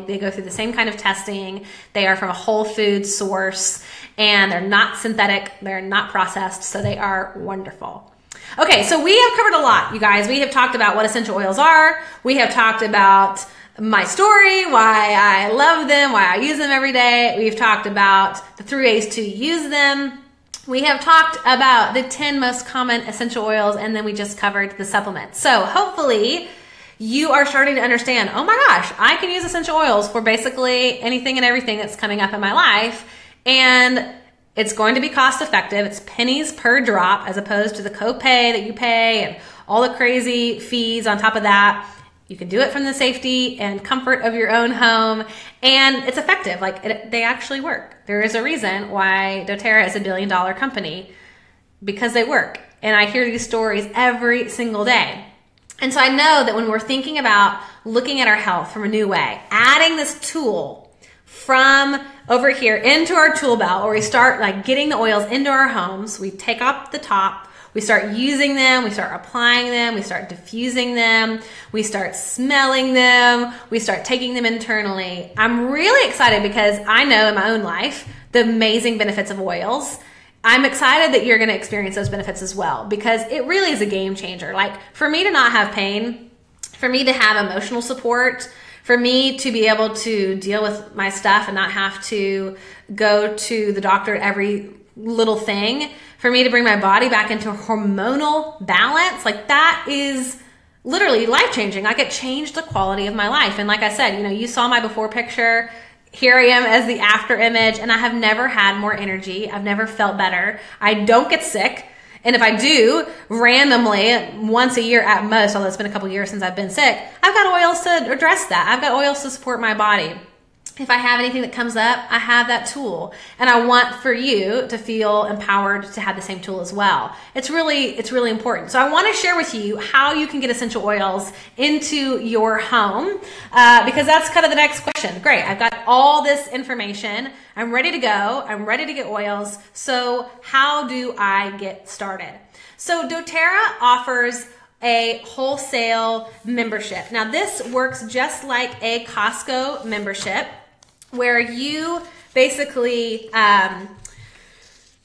A: They go through the same kind of testing. They are from a whole food source, and they're not synthetic, they're not processed, so they are wonderful. Okay, so we have covered a lot, you guys. We have talked about what essential oils are. We have talked about my story, why I love them, why I use them every day. We've talked about the 3 ways to use them. We have talked about the 10 most common essential oils, and then we just covered the supplements. So hopefully you are starting to understand, oh my gosh, I can use essential oils for basically anything and everything that's coming up in my life, and it's going to be cost effective. It's pennies per drop as opposed to the copay that you pay and all the crazy fees on top of that. You can do it from the safety and comfort of your own home, and it's effective. They actually work. There is a reason why Doterra is a $1 billion company, because they work. And I hear these stories every single day. And so I know that when we're thinking about looking at our health from a new way, adding this tool from over here into our tool belt, where we start like getting the oils into our homes. We take off the top, we start using them, we start applying them, we start diffusing them, we start smelling them, we start taking them internally. I'm really excited because I know in my own life the amazing benefits of oils. I'm excited that you're going to experience those benefits as well, because it really is a game changer. Like, for me to not have pain, for me to have emotional support, for me to be able to deal with my stuff and not have to go to the doctor every little thing, for me to bring my body back into hormonal balance, like that is literally life-changing. Like, it changed the quality of my life. And like I said, you saw my before picture. Here I am as the after image, and I have never had more energy. I've never felt better. I don't get sick. And if I do, randomly, once a year at most, although it's been a couple years since I've been sick, I've got oils to address that. I've got oils to support my body. If I have anything that comes up, I have that tool. And I want for you to feel empowered to have the same tool as well. It's really important. So I want to share with you how you can get essential oils into your home, because that's kind of the next question. Great, I've got all this information. I'm ready to go. I'm ready to get oils. So how do I get started? So Doterra offers a wholesale membership. Now, this works just like a Costco membership, where you basically pay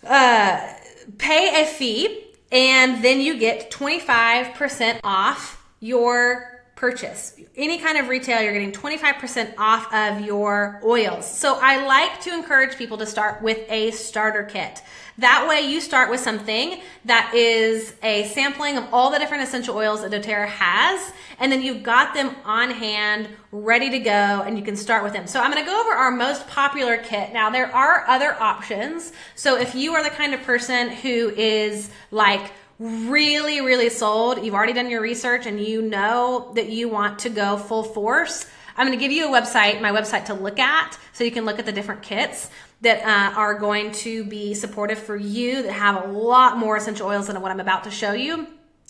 A: a fee, and then you get 25% off your purchase. Any kind of retail, you're getting 25% off of your oils. So I like to encourage people to start with a starter kit. That way you start with something that is a sampling of all the different essential oils that Doterra has, and then you've got them on hand, ready to go, and you can start with them. So I'm going to go over our most popular kit. Now, there are other options. So if you are the kind of person who is like really sold, you've already done your research, and you know that you want to go full force, I'm going to give you a website, my website, to look at, so you can look at the different kits that are going to be supportive for you, that have a lot more essential oils than what I'm about to show you.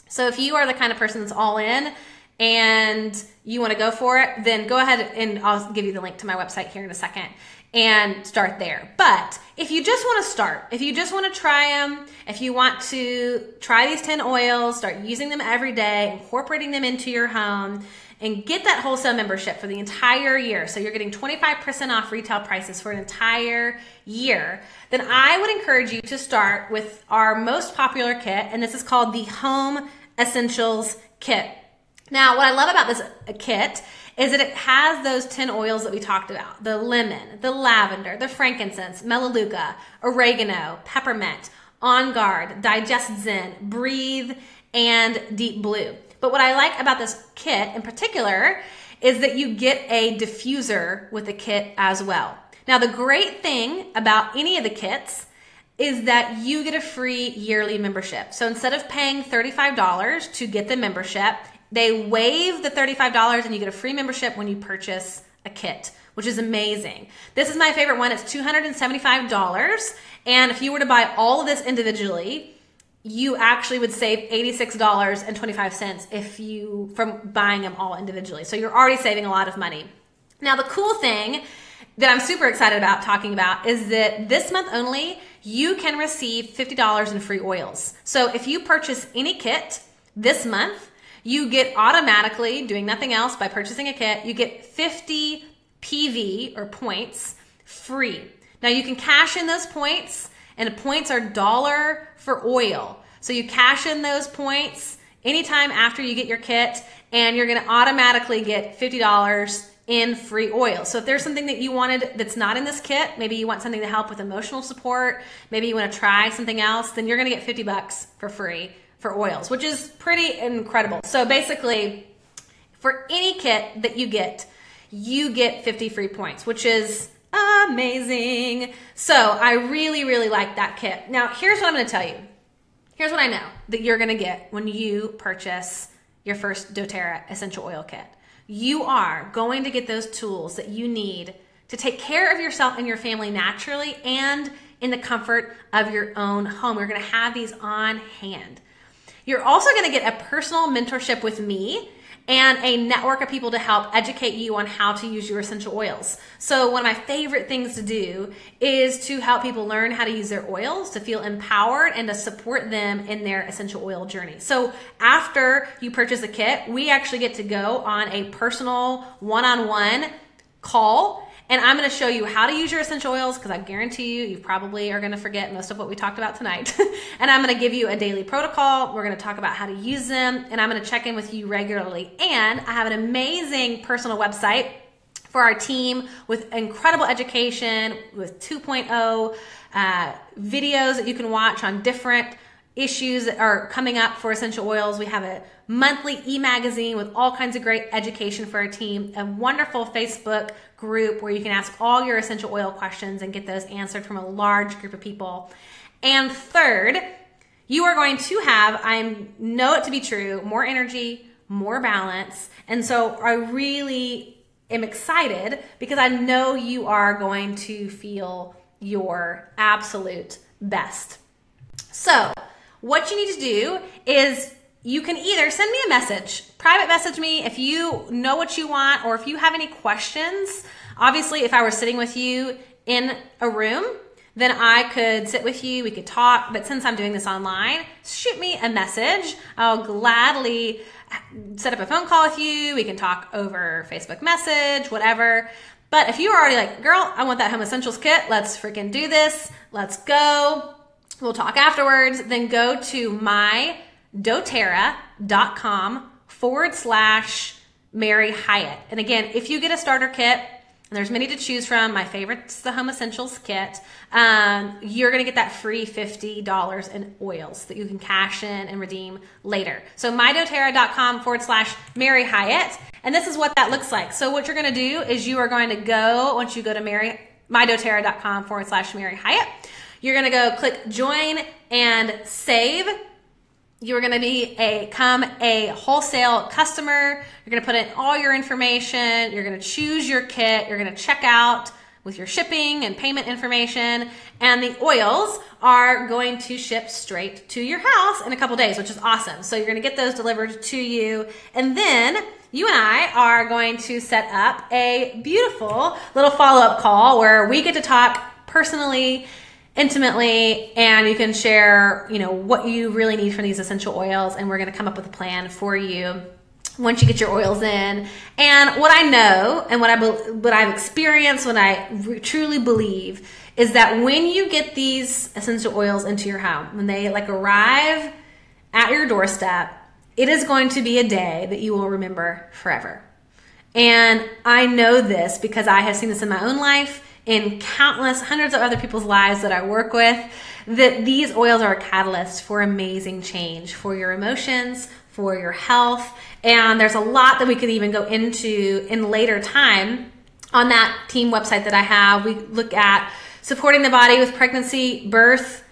A: So if you are the kind of person that's all in and you want to go for it, then go ahead, and I'll give you the link to my website here in a second, and start there. But if you just want to start, if you just want to try them, if you want to try these 10 oils, start using them every day, incorporating them into your home, and get that wholesale membership for the entire year, so you're getting 25% off retail prices for an entire year, then I would encourage you to start with our most popular kit, and this is called the Home Essentials Kit. Now, what I love about this kit is that it has those 10 oils that we talked about: the lemon, the lavender, the frankincense, Melaleuca, oregano, peppermint, On Guard, Digest Zen, Breathe, and Deep Blue. But what I like about this kit in particular is that you get a diffuser with the kit as well. Now, the great thing about any of the kits is that you get a free yearly membership. So instead of paying $35 to get the membership, they waive the $35 and you get a free membership when you purchase a kit, which is amazing. This is my favorite one. It's $275. And if you were to buy all of this individually, you actually would save $86.25 from buying them all individually. So you're already saving a lot of money. Now, the cool thing that I'm super excited about talking about is that this month only, you can receive $50 in free oils. So if you purchase any kit this month, you get automatically, doing nothing else by purchasing a kit, you get 50 PV or points free. Now, you can cash in those points, and the points are $1 for oil. So you cash in those points anytime after you get your kit, and you're going to automatically get $50 in free oil. So if there's something that you wanted that's not in this kit, maybe you want something to help with emotional support, maybe you want to try something else, then you're going to get $50 for free for oils, which is pretty incredible. So basically, for any kit that you get 50 free points, which is amazing. So I really like that kit. Now, here's what I'm going to tell you. Here's what I know that you're going to get when you purchase your first Doterra essential oil kit. You are going to get those tools that you need to take care of yourself and your family naturally and in the comfort of your own home. You're going to have these on hand. You're also going to get a personal mentorship with me, and a network of people to help educate you on how to use your essential oils. So one of my favorite things to do is to help people learn how to use their oils, to feel empowered, and to support them in their essential oil journey. So after you purchase a kit, we actually get to go on a personal one-on-one call, and I'm going to show you how to use your essential oils, because I guarantee you probably are going to forget most of what we talked about tonight. And I'm going to give you a daily protocol. We're going to talk about how to use them, and I'm going to check in with you regularly. And I have an amazing personal website for our team with incredible education, with 2.0 videos that you can watch on different issues that are coming up for essential oils. We have a monthly e-magazine with all kinds of great education for our team, a wonderful Facebook group where you can ask all your essential oil questions and get those answered from a large group of people. And third, you are going to have, I know it to be true, more energy, more balance. And so I really am excited because I know you are going to feel your absolute best. So what you need to do is you can either send me a message, private message me if you know what you want, or if you have any questions. Obviously, if I were sitting with you in a room, then I could sit with you, we could talk. But since I'm doing this online, shoot me a message. I'll gladly set up a phone call with you. We can talk over Facebook message, whatever. But if you're already like, girl, I want that Home Essentials kit, let's freaking do this, let's go, we'll talk afterwards, then go to doterra.com/Mary Hyatt. And again, if you get a starter kit, and there's many to choose from, my favorite's the Home Essentials kit, you're going to get that free $50 in oils that you can cash in and redeem later. So mydoterra.com/Mary Hyatt. And this is what that looks like. So what you're going to do is you are going to go, once you go to mydoterra.com/Mary Hyatt, you're going to go click join and save. You're going to become a wholesale customer. You're going to put in all your information. You're going to choose your kit. You're going to check out with your shipping and payment information. And the oils are going to ship straight to your house in a couple days, which is awesome. So you're going to get those delivered to you. And then you and I are going to set up a beautiful little follow-up call where we get to talk personally, intimately, and you can share, what you really need from these essential oils, and we're going to come up with a plan for you once you get your oils in. And what I know and what I've experienced, what I truly believe, is that when you get these essential oils into your home, when they arrive at your doorstep, it is going to be a day that you will remember forever. And I know this because I have seen this in my own life, in countless, hundreds of other people's lives that I work with, that these oils are a catalyst for amazing change, for your emotions, for your health. And there's a lot that we could even go into in later time on that team website that I have. We look at supporting the body with pregnancy, birth.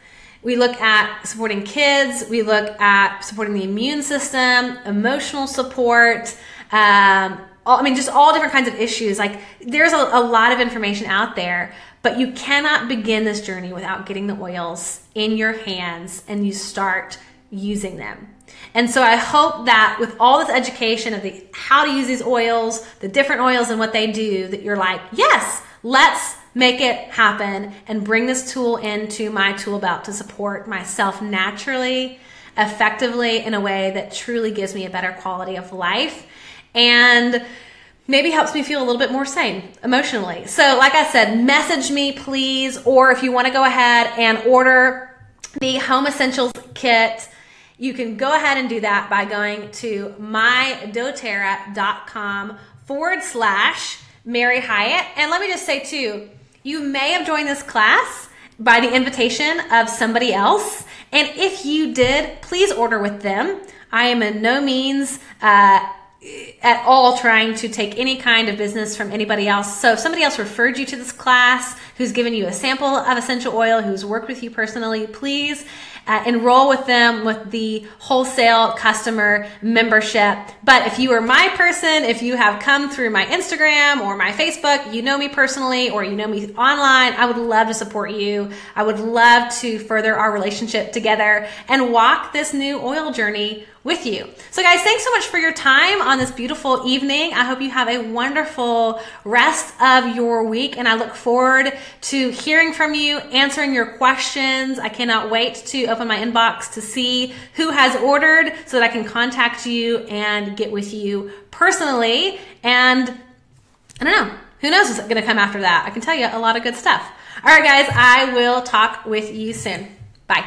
A: We look at supporting kids. We look at supporting the immune system, emotional support, just all different kinds of issues. There's a lot of information out there, but you cannot begin this journey without getting the oils in your hands and you start using them. And so I hope that with all this education of how to use these oils, the different oils and what they do, that you're like, yes, let's make it happen and bring this tool into my tool belt to support myself naturally, effectively, in a way that truly gives me a better quality of life and maybe helps me feel a little bit more sane emotionally. So like I said, message me please, or if you want to go ahead and order the Home Essentials kit, you can go ahead and do that by going to mydoterra.com/Mary Hyatt. And let me just say too, you may have joined this class by the invitation of somebody else. And if you did, please order with them. I am in no means at all trying to take any kind of business from anybody else. So if somebody else referred you to this class, who's given you a sample of essential oil, who's worked with you personally, please enroll with them with the wholesale customer membership. But if you are my person, if you have come through my Instagram or my Facebook, you know me personally or you know me online, I would love to support you. I would love to further our relationship together and walk this new oil journey with you. So guys, thanks so much for your time on this beautiful evening. I hope you have a wonderful rest of your week, and I look forward to hearing from you, answering your questions. I cannot wait to open my inbox to see who has ordered so that I can contact you and get with you personally. And I don't know, who knows what's going to come after that. I can tell you a lot of good stuff. All right, guys, I will talk with you soon. Bye.